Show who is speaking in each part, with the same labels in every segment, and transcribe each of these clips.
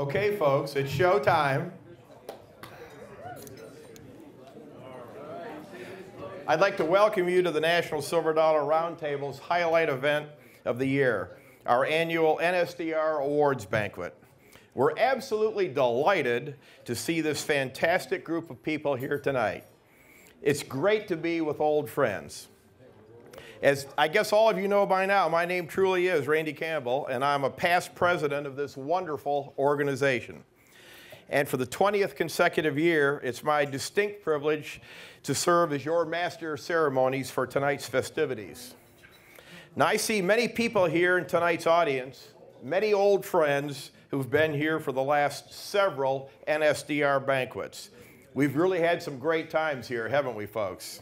Speaker 1: Okay, folks, it's show time. I'd like to welcome you to the National Silver Dollar Roundtable's highlight event of the year, our annual NSDR Awards Banquet. We're absolutely delighted to see this fantastic group of people here tonight. It's great to be with old friends. As I guess all of you know by now, my name truly is Randy Campbell, and I'm a past president of this wonderful organization. And for the 20th consecutive year, it's my distinct privilege to serve as your master of ceremonies for tonight's festivities. Now, I see many people here in tonight's audience, many old friends who've been here for the last several NSDR banquets. We've really had some great times here, haven't we, folks?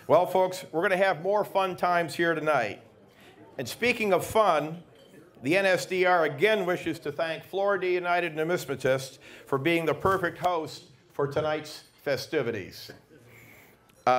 Speaker 1: Well, folks, we're going to have more fun times here tonight. And speaking of fun, the NSDR again wishes to thank Florida United Numismatists for being the perfect host for tonight's festivities.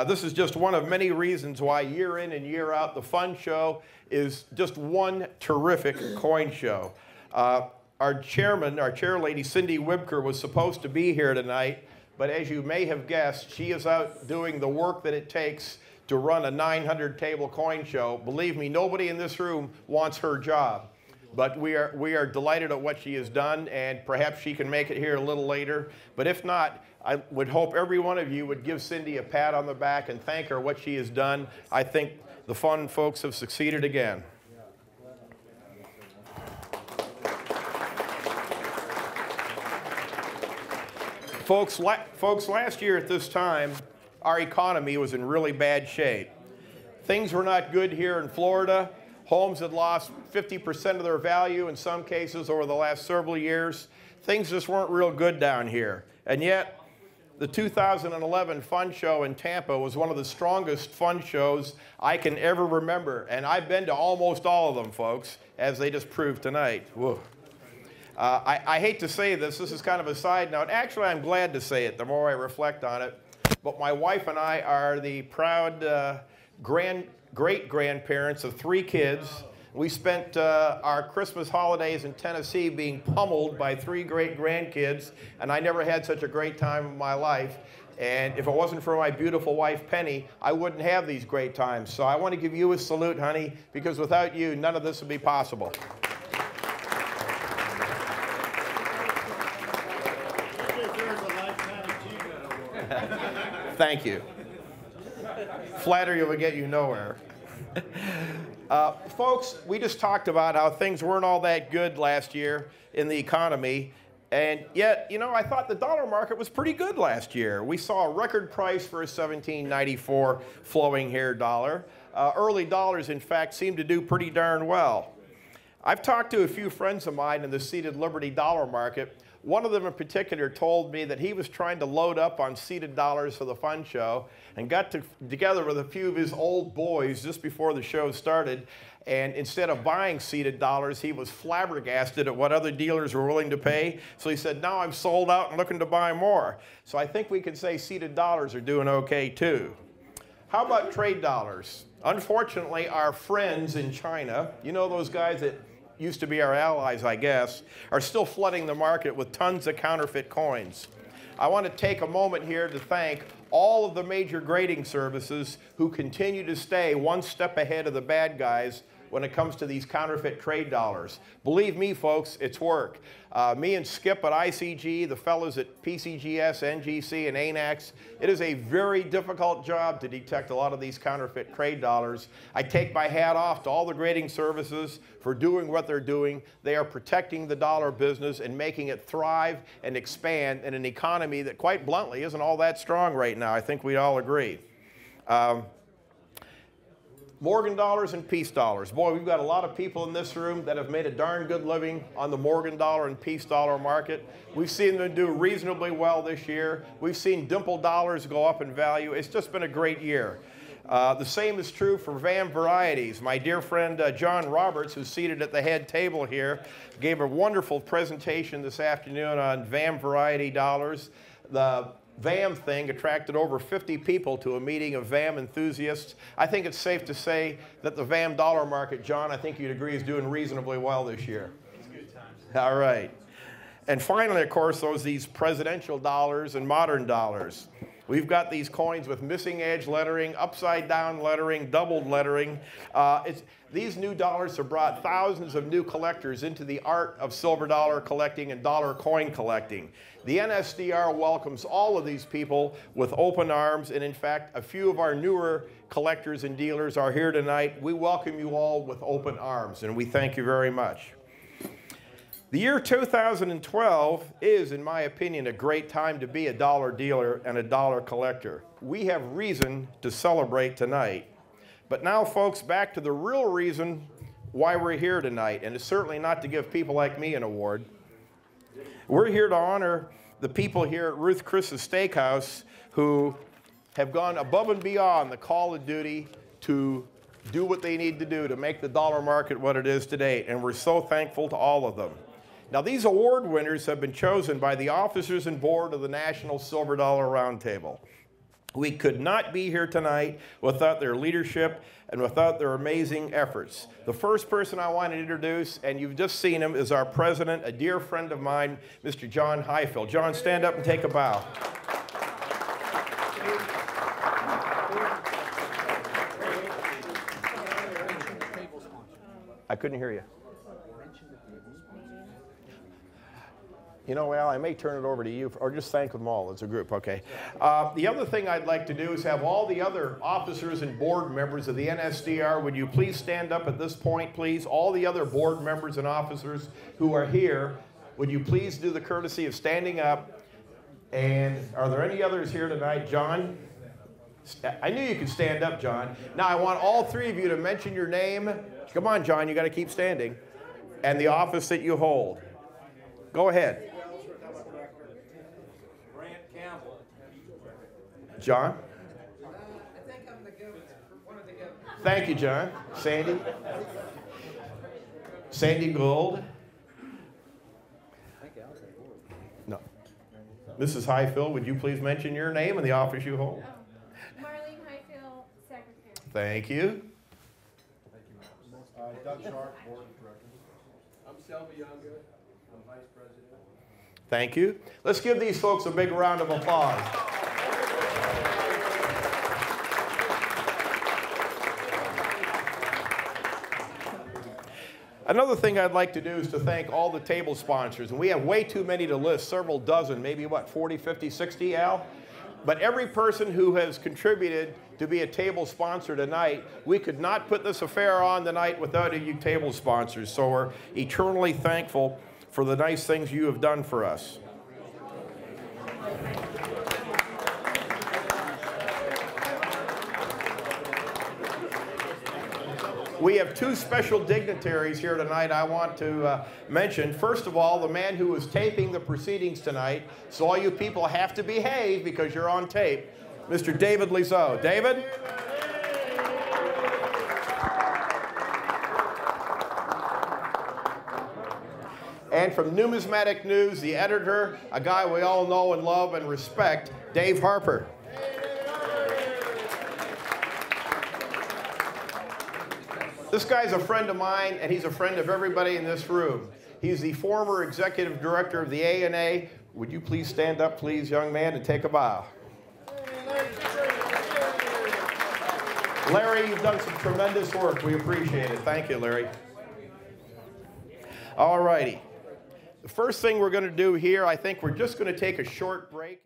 Speaker 1: This is just one of many reasons why year in and year out the fun show is just one terrific coin show. Our chair lady, Cindy Wibker, was supposed to be here tonight, but as you may have guessed, she is out doing the work that it takes to run a 900-table coin show. Believe me, nobody in this room wants her job. But we are delighted at what she has done, and perhaps she can make it here a little later. But if not, I would hope every one of you would give Cindy a pat on the back and thank her what she has done. I think the fun folks have succeeded again. Folks, last year at this time, our economy was in really bad shape. Things were not good here in Florida. Homes had lost 50% of their value in some cases over the last several years. Things just weren't real good down here. And yet, the 2011 Fun Show in Tampa was one of the strongest fun shows I can ever remember. And I've been to almost all of them, folks, as they just proved tonight. Whoa. I hate to say this is kind of a side note. Actually, I'm glad to say it the more I reflect on it. But my wife and I are the proud great-grandparents of 3 kids. We spent our Christmas holidays in Tennessee being pummeled by 3 great-grandkids, and I never had such a great time in my life. And if it wasn't for my beautiful wife, Penny, I wouldn't have these great times. So I want to give you a salute, honey, because without you, none of this would be possible. Thank you. Flattery will get you nowhere. Folks, we just talked about how things weren't all that good last year in the economy, and yet, you know, I thought the dollar market was pretty good last year. We saw a record price for a $17.94 flowing hair dollar. Early dollars, in fact, seemed to do pretty darn well. I've talked to a few friends of mine in the seated Liberty dollar market. One of them in particular told me that he was trying to load up on seated dollars for the fun show and got together with a few of his old boys just before the show started, and instead of buying seated dollars, he was flabbergasted at what other dealers were willing to pay. So he said, now I'm sold out and looking to buy more. So I think we can say seated dollars are doing okay too. How about trade dollars? Unfortunately, our friends in China, you know those guys that used to be our allies, I guess, are still flooding the market with tons of counterfeit coins. I want to take a moment here to thank all of the major grading services who continue to stay one step ahead of the bad guys when it comes to these counterfeit trade dollars. Believe me, folks, it's work. Me and Skip at ICG, the fellows at PCGS, NGC, and ANAX, it is a very difficult job to detect a lot of these counterfeit trade dollars. I take my hat off to all the grading services for doing what they're doing. They are protecting the dollar business and making it thrive and expand in an economy that, quite bluntly, isn't all that strong right now. I think we all agree. Morgan dollars and peace dollars. Boy, we've got a lot of people in this room that have made a darn good living on the Morgan dollar and peace dollar market. We've seen them do reasonably well this year. We've seen dimple dollars go up in value. It's just been a great year. The same is true for VAM varieties. My dear friend John Roberts, who's seated at the head table here, gave a wonderful presentation this afternoon on VAM variety dollars. The VAM thing attracted over 50 people to a meeting of VAM enthusiasts. I think it's safe to say that the VAM dollar market, John, I think you'd agree, is doing reasonably well this year. It's good times. All right. And finally, of course, these presidential dollars and modern dollars. We've got these coins with missing edge lettering, upside down lettering, doubled lettering. These new dollars have brought thousands of new collectors into the art of silver dollar collecting and dollar coin collecting. The NSDR welcomes all of these people with open arms, and in fact, a few of our newer collectors and dealers are here tonight. We welcome you all with open arms, and we thank you very much. The year 2012 is, in my opinion, a great time to be a dollar dealer and a dollar collector. We have reason to celebrate tonight. But now, folks, back to the real reason why we're here tonight, and it's certainly not to give people like me an award. We're here to honor the people here at Ruth Chris's Steakhouse who have gone above and beyond the call of duty to do what they need to do to make the dollar market what it is today, and we're so thankful to all of them. Now, these award winners have been chosen by the officers and board of the National Silver Dollar Roundtable. We could not be here tonight without their leadership and without their amazing efforts. The first person I want to introduce, and you've just seen him, is our president, a dear friend of mine, Mr. John Highfield. John, stand up and take a bow. I couldn't hear you. You know, Al, I may turn it over to you, or just thank them all as a group, okay? The other thing I'd like to do is have all the other officers and board members of the NSDR, would you please stand up at this point, please? All the other board members and officers who are here, would you please do the courtesy of standing up? And are there any others here tonight? John? I knew you could stand up, John. Now, I want all three of you to mention your name. Come on, John, you got to keep standing. And the office that you hold. Go ahead.
Speaker 2: Campbell.
Speaker 1: John?
Speaker 3: I think I'm the governor, one of the governors.
Speaker 1: Thank you, John. Sandy? Sandy Gould? No. Mrs. Highfield, would you please mention your name and the office you hold?
Speaker 4: Marlene Highfield, Secretary.
Speaker 1: Thank you.
Speaker 5: Doug Sharp, Board of Directors.
Speaker 2: I'm Selby Younger. I'm Vice President.
Speaker 1: Thank you. Let's give these folks a big round of applause. Another thing I'd like to do is to thank all the table sponsors. And we have way too many to list, several dozen, maybe what, 40, 50, 60, Al? But every person who has contributed to be a table sponsor tonight, we could not put this affair on tonight without you table sponsors. So we're eternally thankful for the nice things you have done for us. We have two special dignitaries here tonight I want to mention. First of all, the man who is taping the proceedings tonight, so all you people have to behave because you're on tape, Mr. David Lizow. David? And from Numismatic News, the editor, a guy we all know and love and respect, Dave Harper. This guy's a friend of mine, and he's a friend of everybody in this room. He's the former executive director of the ANA. Would you please stand up, please, young man, and take a bow? Larry, you've done some tremendous work. We appreciate it. Thank you, Larry. All righty. The first thing we're going to do here, I think we're just going to take a short break.